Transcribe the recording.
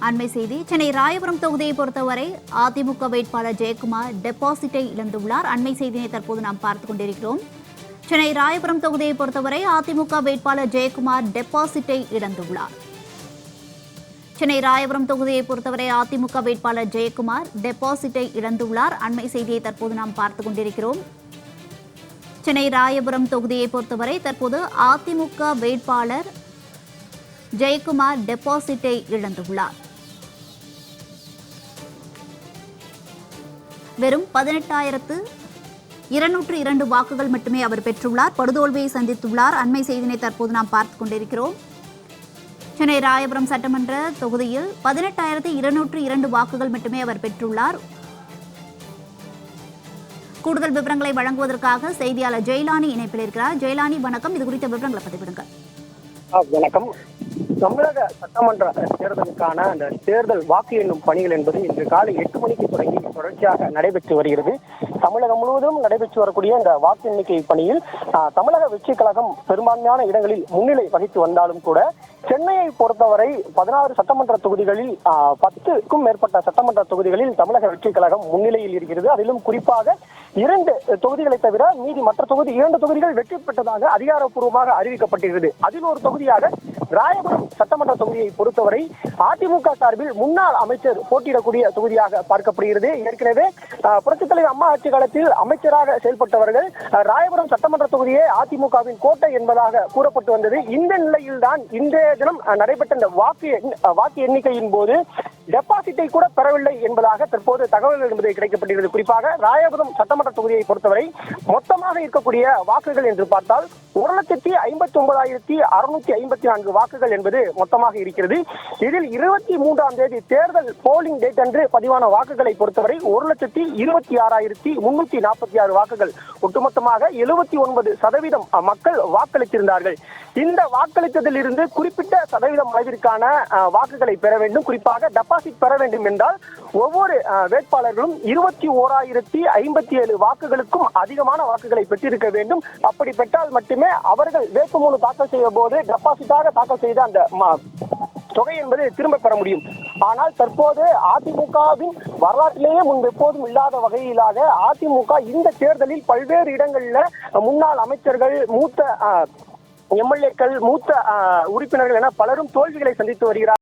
அண்மை செய்தி சென்னை ராயபுரம் தொகுதியை பொறுத்தவரை அதிமுக வேட்பாளர் ஜெயக்குமார் டெபாசிட்டை இழந்துள்ளார். அண்மை செய்தியை தற்போது நாம் பார்த்துக் கொண்டிருக்கிறோம். சென்னை ராயபுரம் தொகுதியை பொறுத்தவரை அதிமுக வேட்பாளர் ஜெயக்குமார் டெபாசிட்டை இழந்துள்ளார். சென்னை ராயபுரம் தொகுதியை பொறுத்தவரை அதிமுக வேட்பாளர் ஜெயக்குமார் டெபாசிட்டை இழந்துள்ளார். அண்மை செய்தியை தற்போது நாம் பார்த்துக் கொண்டிருக்கிறோம். சென்னை ராயபுரம் தொகுதியை பொறுத்தவரை தற்போது அதிமுக வேட்பாளர் ஜெயக்குமார் டெபாசிட்டை இழந்துள்ளார். வெறும் 18,202 வாக்குகள் மட்டுமே அவர் பெற்றுள்ளார். படுதோல்வியை சந்தித்துள்ளார். அண்மை செய்தினை தற்போது நாம் பார்த்துக் கொண்டிருக்கிறோம். சென்னை ராயபுரம் சட்டமன்ற தொகுதியில் 18,202 வாக்குகள் மட்டுமே அவர் பெற்றுள்ளார். கூடுதல் விவரங்களை வழங்குவதற்காக செய்தியாளர் ஜெயலானி இணைப்பில் இருக்கிறார். ஜெயலானி வணக்கம். இது குறித்த விவரங்களை பதிவிடுங்க. வணக்கம். தமிழக சட்டமன்ற தேர்தலுக்கான அந்த தேர்தல் வாக்கு எண்ணும் பணிகள் என்பது இன்று காலை 8 மணிக்கு தொடங்கி தொடர்ச்சியாக நடைபெற்று வருகிறது. தமிழகம் முழுவதும் நடைபெற்று வரக்கூடிய இந்த வாக்கு எண்ணிக்கை பணியில் தமிழக வெற்றிக் கழகம் பெரும்பான்மையான இடங்களில் முன்னிலை வகித்து வந்தாலும் கூட சென்னையை பொறுத்தவரை 16 சட்டமன்ற தொகுதிகளில் 10க்கும் மேற்பட்ட சட்டமன்ற தொகுதிகளில் தமிழக வெற்றிக் கழகம் முன்னிலையில் இருக்கிறது. அதிலும் குறிப்பாக 2 தொகுதிகளை தவிர மீதி மற்ற 2 தொகுதிகள் வெற்றி பெற்றதாக அதிகாரப்பூர்வமாக அறிவிக்கப்பட்டிருக்கிறது. அதில் ஒரு தொகுதியாக ராயபுரம் சட்டமன்ற தொகுதியை பொறுத்தவரை அதிமுக சார்பில் முன்னாள் அமைச்சர் போட்டியிடக்கூடிய தொகுதியாக பார்க்கப்படுகிறது. ஏற்கனவே புரட்சித் தலைவர் அம்மா ஆட்சி காலத்தில் அமைச்சராக செயல்பட்டவர்கள் ராயபுரம் சட்டமன்ற தொகுதியே அதிமுகவின் கோட்டை என்பதாக கூறப்பட்டு வந்தது. இந்த நிலையில்தான் இன்றைய தினம் நடைபெற்ற இந்த வாக்கு எண்ணிக்கையின் போது டெபாசிட்டை கூட பெறவில்லை என்பதாக தற்போது தகவல்கள் என்பது கிடைக்கப்பட்டிருக்கிறது. குறிப்பாக ராயபுரம் சட்டமன்ற தொகுதியை பொறுத்தவரை மொத்தமாக இருக்கக்கூடிய வாக்குகள் என்று பார்த்தால் 1,59,654 வாக்குகள் என்பது மொத்தமாக இருக்கிறது. இதில் 23ஆம் தேதி தேர்தல் போலிங் டேட் அன்று பதிவான வாக்குகளை பொறுத்தவரை 1,26,346 வாக்குகள், ஒட்டுமொத்தமாக 79% மக்கள் வாக்களித்திருந்தார்கள். இந்த வாக்களித்ததில் இருந்து குறிப்பிட்ட சதவீதம் அளவிற்கான வாக்குகளை பெற வேண்டும். குறிப்பாக டெபாசிட் பெற வேண்டும் என்றால் ஒவ்வொரு வேட்பாளர்களும் 21,057 வாக்குகளுக்கும் அதிகமான வாக்குகளை பெற்றிருக்க வேண்டும். அப்படி பெற்றால் மட்டுமே அவர்கள் வேட்புமனு தாக்கல் செய்த போது டெபாசிட்டாக தாக்கல் செய்த அந்த தொகை என்பது திரும்ப பெற முடியும். ஆனால் தற்போது அதிமுகவின் வரலாற்றிலேயே முன்பு எப்போதும் இல்லாத வகையிலாக அதிமுக இந்த தேர்தலில் பல்வேறு இடங்களில் முன்னாள் அமைச்சர்கள், மூத்த எம்எல்ஏக்கள், மூத்த உறுப்பினர்கள் என பலரும் தோல்விகளை சந்தித்து வருகிறார்.